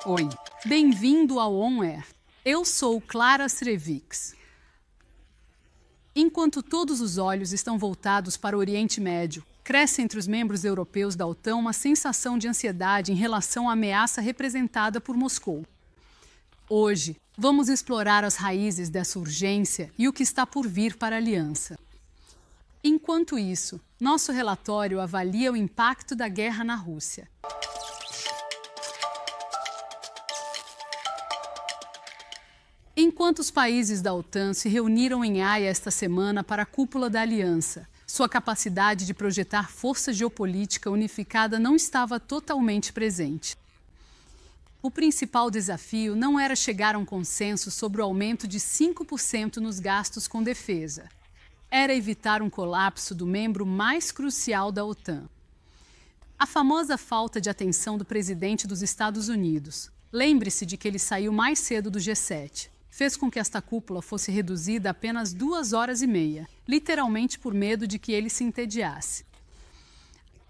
Oi, bem-vindo ao On Air. Eu sou Clara Srevics. Enquanto todos os olhos estão voltados para o Oriente Médio, cresce entre os membros europeus da OTAN uma sensação de ansiedade em relação à ameaça representada por Moscou. Hoje, vamos explorar as raízes dessa urgência e o que está por vir para a aliança. Enquanto isso, nosso relatório avalia o impacto da guerra na Rússia. Enquanto os países da OTAN se reuniram em Haia esta semana para a cúpula da aliança, sua capacidade de projetar força geopolítica unificada não estava totalmente presente. O principal desafio não era chegar a um consenso sobre o aumento de 5% nos gastos com defesa. Era evitar um colapso do membro mais crucial da OTAN. A famosa falta de atenção do presidente dos Estados Unidos. Lembre-se de que ele saiu mais cedo do G7. Fez com que esta cúpula fosse reduzida a apenas 2 horas e meia, literalmente por medo de que ele se entediasse.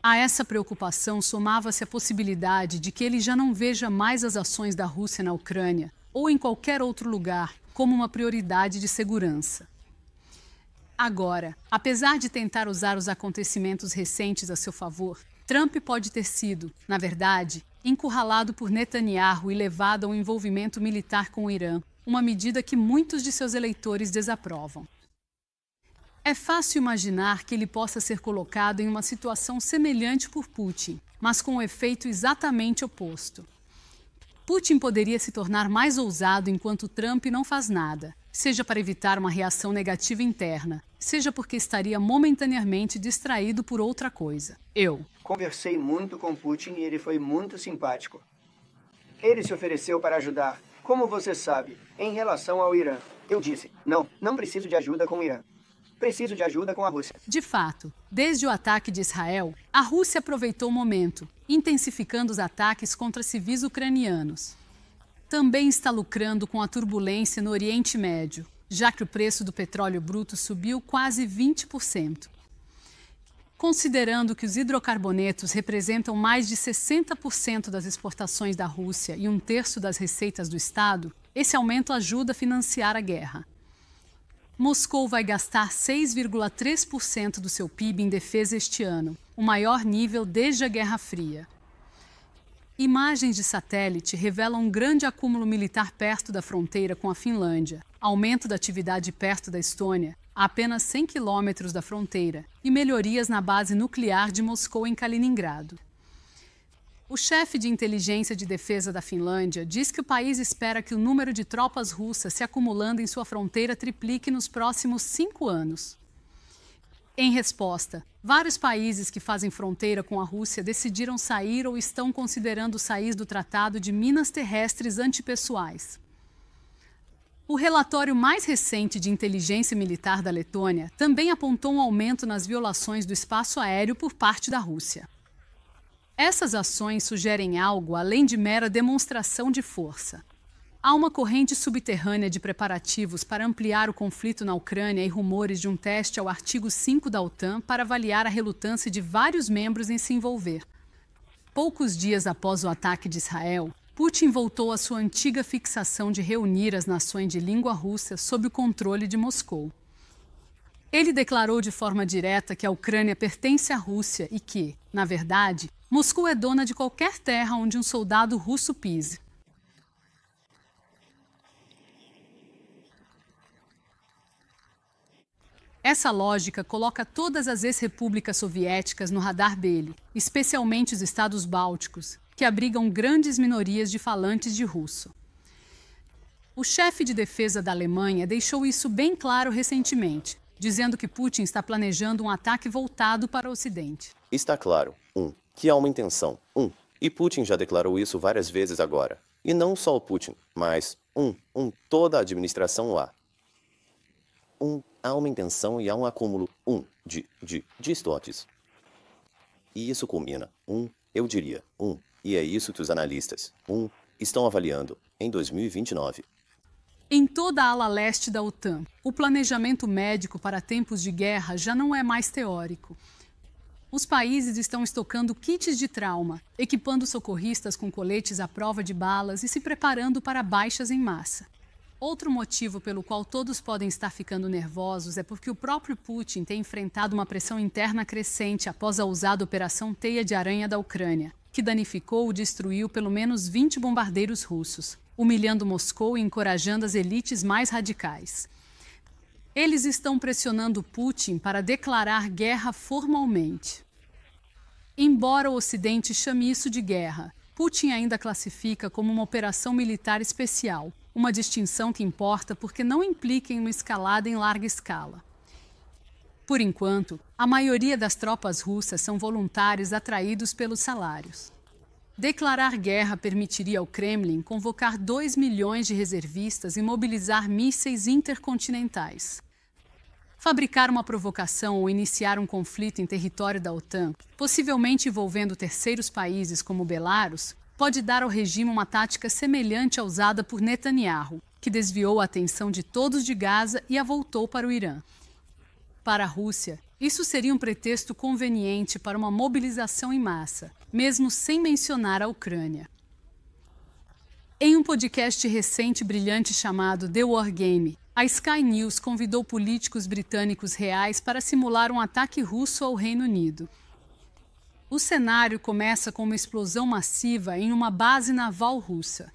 A essa preocupação somava-se a possibilidade de que ele já não veja mais as ações da Rússia na Ucrânia ou em qualquer outro lugar como uma prioridade de segurança. Agora, apesar de tentar usar os acontecimentos recentes a seu favor, Trump pode ter sido, na verdade, encurralado por Netanyahu e levado a um envolvimento militar com o Irã, uma medida que muitos de seus eleitores desaprovam. É fácil imaginar que ele possa ser colocado em uma situação semelhante por Putin, mas com um efeito exatamente oposto. Putin poderia se tornar mais ousado enquanto Trump não faz nada, seja para evitar uma reação negativa interna, seja porque estaria momentaneamente distraído por outra coisa. Eu conversei muito com Putin e ele foi muito simpático. Ele se ofereceu para ajudar. Como você sabe, em relação ao Irã, eu disse, não preciso de ajuda com o Irã. Preciso de ajuda com a Rússia. De fato, desde o ataque de Israel, a Rússia aproveitou o momento, intensificando os ataques contra civis ucranianos. Também está lucrando com a turbulência no Oriente Médio, já que o preço do petróleo bruto subiu quase 20%. Considerando que os hidrocarbonetos representam mais de 60% das exportações da Rússia e 1/3 das receitas do Estado, esse aumento ajuda a financiar a guerra. Moscou vai gastar 6,3% do seu PIB em defesa este ano, o maior nível desde a Guerra Fria. Imagens de satélite revelam um grande acúmulo militar perto da fronteira com a Finlândia, aumento da atividade perto da Estônia, a apenas 100 quilômetros da fronteira, e melhorias na base nuclear de Moscou em Kaliningrado. O chefe de inteligência de defesa da Finlândia diz que o país espera que o número de tropas russas se acumulando em sua fronteira triplique nos próximos 5 anos. Em resposta, vários países que fazem fronteira com a Rússia decidiram sair ou estão considerando sair do Tratado de Minas Terrestres Antipessoais. O relatório mais recente de inteligência militar da Letônia também apontou um aumento nas violações do espaço aéreo por parte da Rússia. Essas ações sugerem algo além de mera demonstração de força. Há uma corrente subterrânea de preparativos para ampliar o conflito na Ucrânia e rumores de um teste ao artigo 5 da OTAN para avaliar a relutância de vários membros em se envolver. Poucos dias após o ataque de Israel, Putin voltou à sua antiga fixação de reunir as nações de língua russa sob o controle de Moscou. Ele declarou de forma direta que a Ucrânia pertence à Rússia e que, na verdade, Moscou é dona de qualquer terra onde um soldado russo pise. Essa lógica coloca todas as ex-repúblicas soviéticas no radar dele, especialmente os estados bálticos, que abrigam grandes minorias de falantes de russo. O chefe de defesa da Alemanha deixou isso bem claro recentemente, dizendo que Putin está planejando um ataque voltado para o Ocidente. Está claro, que há uma intenção, e Putin já declarou isso várias vezes agora. E não só o Putin, mas, toda a administração lá. Há uma intenção e há um acúmulo, de estoques. E isso culmina, eu diria, e é isso que os analistas, estão avaliando, em 2029. Em toda a ala leste da OTAN, o planejamento médico para tempos de guerra já não é mais teórico. Os países estão estocando kits de trauma, equipando socorristas com coletes à prova de balas e se preparando para baixas em massa. Outro motivo pelo qual todos podem estar ficando nervosos é porque o próprio Putin tem enfrentado uma pressão interna crescente após a ousada Operação Teia de Aranha da Ucrânia, que danificou ou destruiu pelo menos 20 bombardeiros russos, humilhando Moscou e encorajando as elites mais radicais. Eles estão pressionando Putin para declarar guerra formalmente. Embora o Ocidente chame isso de guerra, Putin ainda classifica como uma operação militar especial, uma distinção que importa porque não implica em uma escalada em larga escala. Por enquanto, a maioria das tropas russas são voluntários atraídos pelos salários. Declarar guerra permitiria ao Kremlin convocar 2 milhões de reservistas e mobilizar mísseis intercontinentais. Fabricar uma provocação ou iniciar um conflito em território da OTAN, possivelmente envolvendo terceiros países como Belarus, pode dar ao regime uma tática semelhante à usada por Netanyahu, que desviou a atenção de todos de Gaza e a voltou para o Irã. Para a Rússia, isso seria um pretexto conveniente para uma mobilização em massa, mesmo sem mencionar a Ucrânia. Em um podcast recente e brilhante chamado The War Game, a Sky News convidou políticos britânicos reais para simular um ataque russo ao Reino Unido. O cenário começa com uma explosão massiva em uma base naval russa.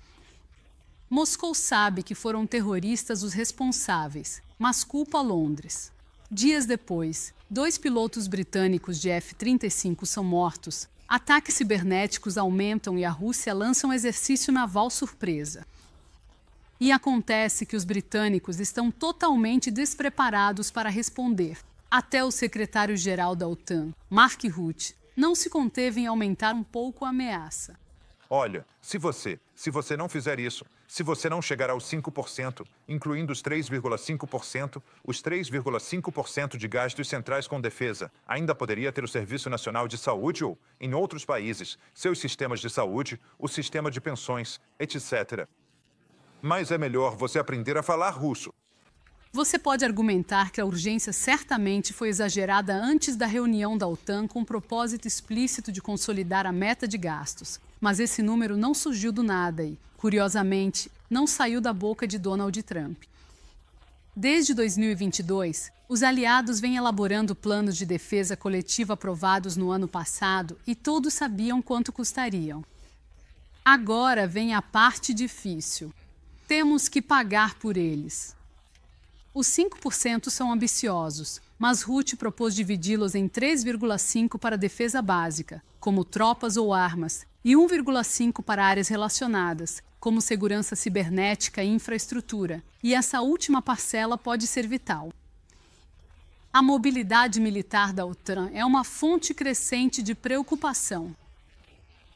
Moscou sabe que foram terroristas os responsáveis, mas culpa Londres. Dias depois, 2 pilotos britânicos de F-35 são mortos, ataques cibernéticos aumentam e a Rússia lança um exercício naval surpresa. E acontece que os britânicos estão totalmente despreparados para responder. Até o secretário-geral da OTAN, Mark Rutte, não se conteve em aumentar um pouco a ameaça. Olha, se você não fizer isso, se você não chegar aos 5%, incluindo os 3,5%, os 3,5% de gastos centrais com defesa, ainda poderia ter o Serviço Nacional de Saúde ou, em outros países, seus sistemas de saúde, o sistema de pensões, etc. Mas é melhor você aprender a falar russo. Você pode argumentar que a urgência certamente foi exagerada antes da reunião da OTAN com o propósito explícito de consolidar a meta de gastos. Mas esse número não surgiu do nada e, curiosamente, não saiu da boca de Donald Trump. Desde 2022, os aliados vêm elaborando planos de defesa coletiva aprovados no ano passado e todos sabiam quanto custariam. Agora vem a parte difícil. Temos que pagar por eles. Os 5% são ambiciosos, mas Rutte propôs dividi-los em 3,5% para defesa básica, como tropas ou armas, e 1,5% para áreas relacionadas, como segurança cibernética e infraestrutura, e essa última parcela pode ser vital. A mobilidade militar da OTAN é uma fonte crescente de preocupação.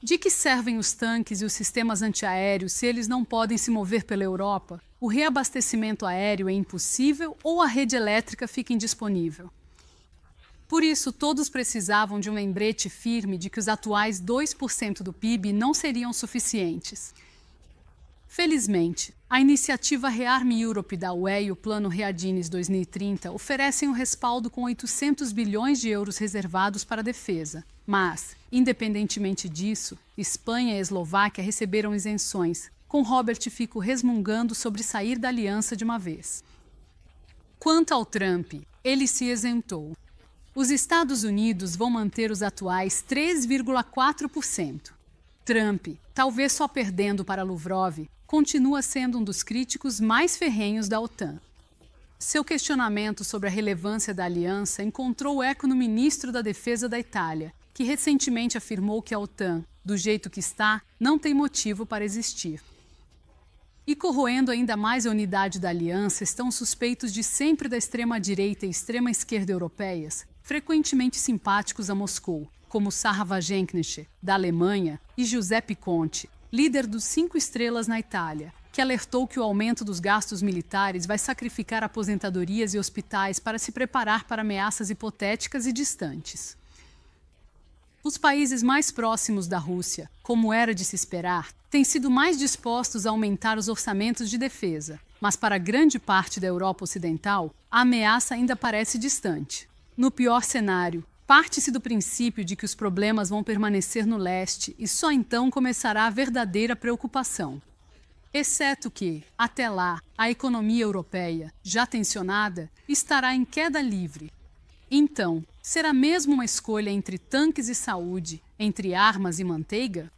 De que servem os tanques e os sistemas antiaéreos se eles não podem se mover pela Europa? O reabastecimento aéreo é impossível ou a rede elétrica fica indisponível? Por isso, todos precisavam de um lembrete firme de que os atuais 2% do PIB não seriam suficientes. Felizmente, a iniciativa Rearm Europe da UE e o Plano Readines 2030 oferecem um respaldo com 800 bilhões de euros reservados para a defesa. Mas, independentemente disso, Espanha e Eslováquia receberam isenções, com Robert Fico resmungando sobre sair da aliança de uma vez. Quanto ao Trump, ele se isentou. Os Estados Unidos vão manter os atuais 3,4%. Trump, talvez só perdendo para Lavrov, continua sendo um dos críticos mais ferrenhos da OTAN. Seu questionamento sobre a relevância da aliança encontrou eco no ministro da Defesa da Itália, que recentemente afirmou que a OTAN, do jeito que está, não tem motivo para existir. E corroendo ainda mais a unidade da aliança estão suspeitos de sempre da extrema-direita e extrema-esquerda europeias, frequentemente simpáticos a Moscou, como Sarah Wagenknecht, da Alemanha, e Giuseppe Conte, líder dos 5 estrelas na Itália, que alertou que o aumento dos gastos militares vai sacrificar aposentadorias e hospitais para se preparar para ameaças hipotéticas e distantes. Os países mais próximos da Rússia, como era de se esperar, têm sido mais dispostos a aumentar os orçamentos de defesa, mas para grande parte da Europa Ocidental, a ameaça ainda parece distante. No pior cenário, Parte-se do princípio de que os problemas vão permanecer no leste e só então começará a verdadeira preocupação. Exceto que, até lá, a economia europeia, já tensionada, estará em queda livre. Então, será mesmo uma escolha entre tanques e saúde, entre armas e manteiga?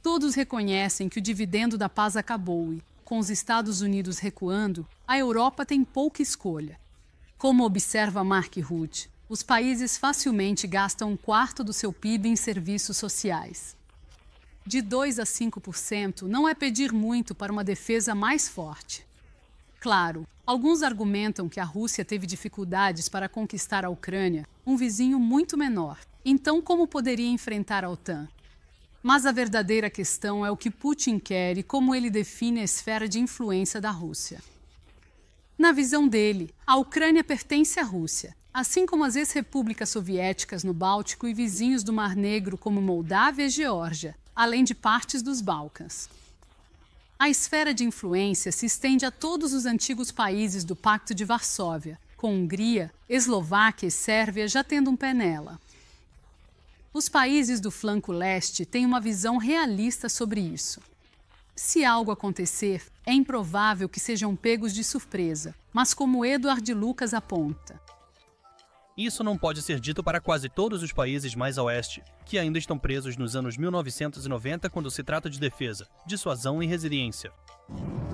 Todos reconhecem que o dividendo da paz acabou e, com os Estados Unidos recuando, a Europa tem pouca escolha. Como observa Mark Rutte, os países facilmente gastam 1/4 do seu PIB em serviços sociais. De 2 a 5% não é pedir muito para uma defesa mais forte. Claro, alguns argumentam que a Rússia teve dificuldades para conquistar a Ucrânia, um vizinho muito menor. Então, como poderia enfrentar a OTAN? Mas a verdadeira questão é o que Putin quer e como ele define a esfera de influência da Rússia. Na visão dele, a Ucrânia pertence à Rússia, assim como as ex-repúblicas soviéticas no Báltico e vizinhos do Mar Negro como Moldávia e Geórgia, além de partes dos Balcãs. A esfera de influência se estende a todos os antigos países do Pacto de Varsóvia, com Hungria, Eslováquia e Sérvia já tendo um pé nela. Os países do flanco leste têm uma visão realista sobre isso. Se algo acontecer, é improvável que sejam pegos de surpresa, mas como Eduard Lucas aponta. Isso não pode ser dito para quase todos os países mais a oeste, que ainda estão presos nos anos 1990 quando se trata de defesa, dissuasão e resiliência.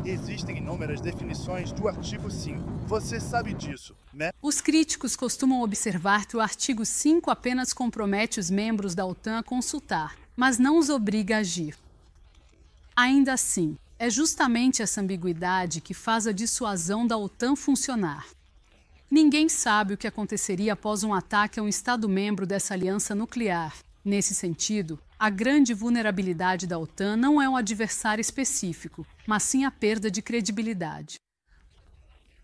Existem inúmeras definições do artigo 5. Você sabe disso, né? Os críticos costumam observar que o artigo 5 apenas compromete os membros da OTAN a consultar, mas não os obriga a agir. Ainda assim, é justamente essa ambiguidade que faz a dissuasão da OTAN funcionar. Ninguém sabe o que aconteceria após um ataque a um Estado-membro dessa aliança nuclear. Nesse sentido, a grande vulnerabilidade da OTAN não é um adversário específico, mas sim a perda de credibilidade.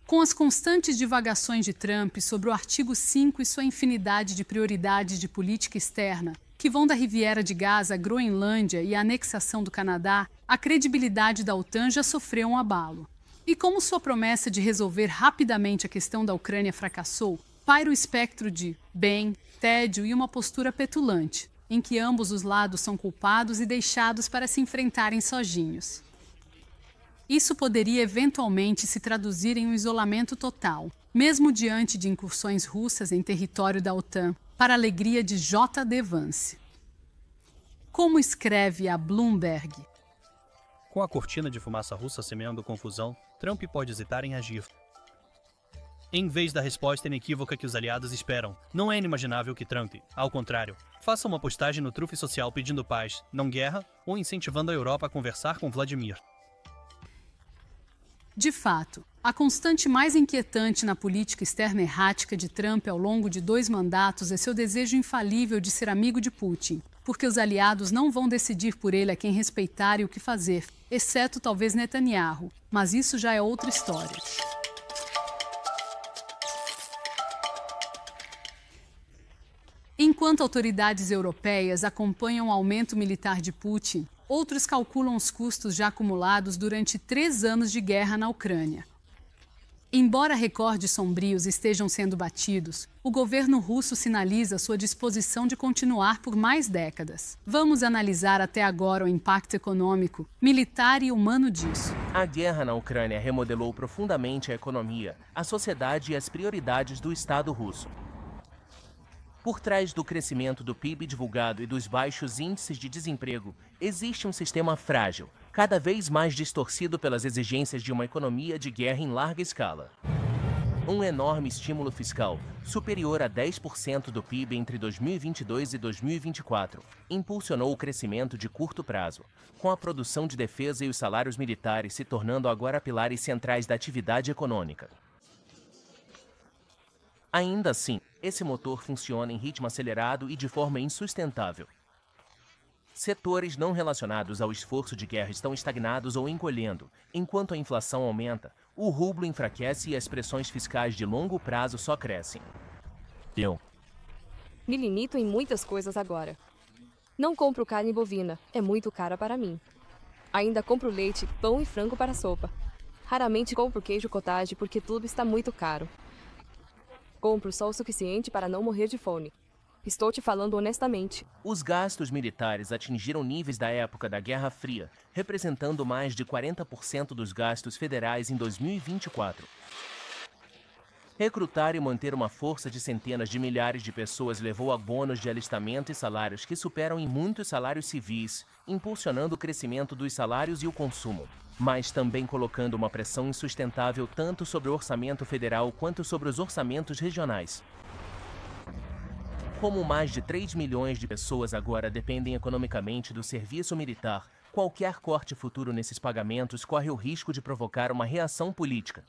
Com as constantes divagações de Trump sobre o artigo 5 e sua infinidade de prioridades de política externa, que vão da Riviera de Gaza à Groenlândia e à anexação do Canadá, a credibilidade da OTAN já sofreu um abalo. E como sua promessa de resolver rapidamente a questão da Ucrânia fracassou, paira o espectro de bem, tédio e uma postura petulante, em que ambos os lados são culpados e deixados para se enfrentarem sozinhos. Isso poderia eventualmente se traduzir em um isolamento total, mesmo diante de incursões russas em território da OTAN, para a alegria de J.D. Vance. Como escreve a Bloomberg, com a cortina de fumaça russa semeando confusão, Trump pode hesitar em agir. Em vez da resposta inequívoca que os aliados esperam, não é inimaginável que Trump, ao contrário, faça uma postagem no Truth Social pedindo paz, não guerra, ou incentivando a Europa a conversar com Vladimir. De fato, a constante mais inquietante na política externa errática de Trump ao longo de 2 mandatos é seu desejo infalível de ser amigo de Putin, porque os aliados não vão decidir por ele a quem respeitar e o que fazer, exceto talvez Netanyahu, mas isso já é outra história. Enquanto autoridades europeias acompanham o aumento militar de Putin, outros calculam os custos já acumulados durante 3 anos de guerra na Ucrânia. Embora recordes sombrios estejam sendo batidos, o governo russo sinaliza sua disposição de continuar por mais décadas. Vamos analisar até agora o impacto econômico, militar e humano disso. A guerra na Ucrânia remodelou profundamente a economia, a sociedade e as prioridades do Estado russo. Por trás do crescimento do PIB divulgado e dos baixos índices de desemprego, existe um sistema frágil, cada vez mais distorcido pelas exigências de uma economia de guerra em larga escala. Um enorme estímulo fiscal, superior a 10% do PIB entre 2022 e 2024, impulsionou o crescimento de curto prazo, com a produção de defesa e os salários militares se tornando agora pilares centrais da atividade econômica. Ainda assim, esse motor funciona em ritmo acelerado e de forma insustentável. Setores não relacionados ao esforço de guerra estão estagnados ou encolhendo, enquanto a inflação aumenta, o rublo enfraquece e as pressões fiscais de longo prazo só crescem. Me limito em muitas coisas agora. Não compro carne bovina, é muito cara para mim. Ainda compro leite, pão e frango para sopa. Raramente compro queijo cottage porque tudo está muito caro. Compro só o suficiente para não morrer de fome. Estou te falando honestamente. Os gastos militares atingiram níveis da época da Guerra Fria, representando mais de 40% dos gastos federais em 2024. Recrutar e manter uma força de centenas de milhares de pessoas levou a bônus de alistamento e salários que superam em muitos salários civis, impulsionando o crescimento dos salários e o consumo, mas também colocando uma pressão insustentável tanto sobre o orçamento federal quanto sobre os orçamentos regionais. Como mais de 3 milhões de pessoas agora dependem economicamente do serviço militar, qualquer corte futuro nesses pagamentos corre o risco de provocar uma reação política.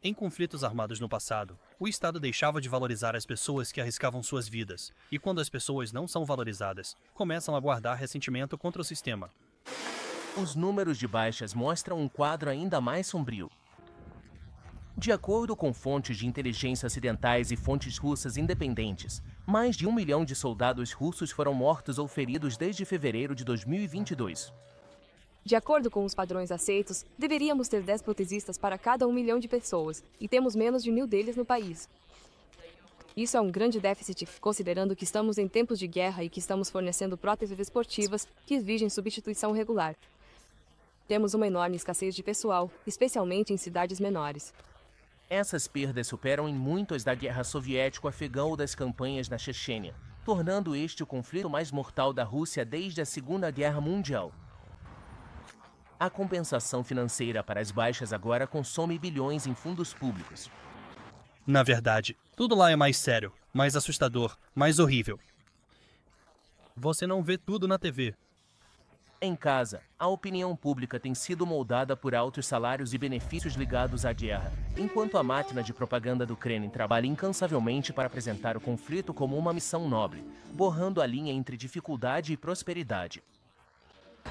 Em conflitos armados no passado, o Estado deixava de valorizar as pessoas que arriscavam suas vidas, e quando as pessoas não são valorizadas, começam a guardar ressentimento contra o sistema. Os números de baixas mostram um quadro ainda mais sombrio. De acordo com fontes de inteligência ocidentais e fontes russas independentes, mais de 1 milhão de soldados russos foram mortos ou feridos desde fevereiro de 2022. De acordo com os padrões aceitos, deveríamos ter 10 protesistas para cada 1 milhão de pessoas, e temos menos de 1.000 deles no país. Isso é um grande déficit, considerando que estamos em tempos de guerra e que estamos fornecendo próteses esportivas que exigem substituição regular. Temos uma enorme escassez de pessoal, especialmente em cidades menores. Essas perdas superam em muito as da Guerra Soviético-Afegã ou das campanhas na Chechênia, tornando este o conflito mais mortal da Rússia desde a Segunda Guerra Mundial. A compensação financeira para as baixas agora consome bilhões em fundos públicos. Na verdade, tudo lá é mais sério, mais assustador, mais horrível. Você não vê tudo na TV. Em casa, a opinião pública tem sido moldada por altos salários e benefícios ligados à guerra, enquanto a máquina de propaganda do Kremlin trabalha incansavelmente para apresentar o conflito como uma missão nobre, borrando a linha entre dificuldade e prosperidade.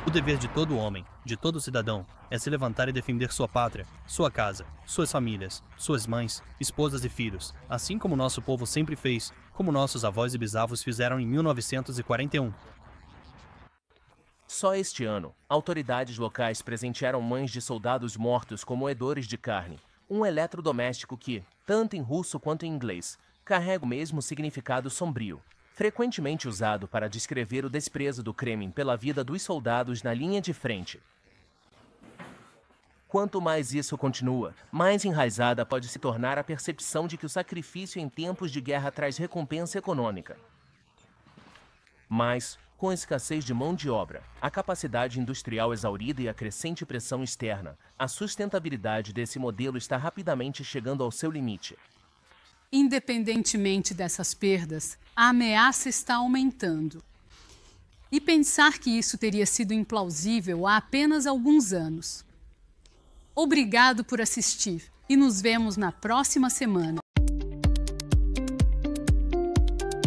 O dever de todo homem, de todo cidadão, é se levantar e defender sua pátria, sua casa, suas famílias, suas mães, esposas e filhos, assim como nosso povo sempre fez, como nossos avós e bisavós fizeram em 1941. Só este ano, autoridades locais presentearam mães de soldados mortos com moedores de carne, um eletrodoméstico que, tanto em russo quanto em inglês, carrega o mesmo significado sombrio, frequentemente usado para descrever o desprezo do Kremlin pela vida dos soldados na linha de frente. Quanto mais isso continua, mais enraizada pode se tornar a percepção de que o sacrifício em tempos de guerra traz recompensa econômica. Mas, com a escassez de mão de obra, a capacidade industrial exaurida e a crescente pressão externa, a sustentabilidade desse modelo está rapidamente chegando ao seu limite. Independentemente dessas perdas, a ameaça está aumentando. E pensar que isso teria sido implausível há apenas alguns anos. Obrigado por assistir e nos vemos na próxima semana.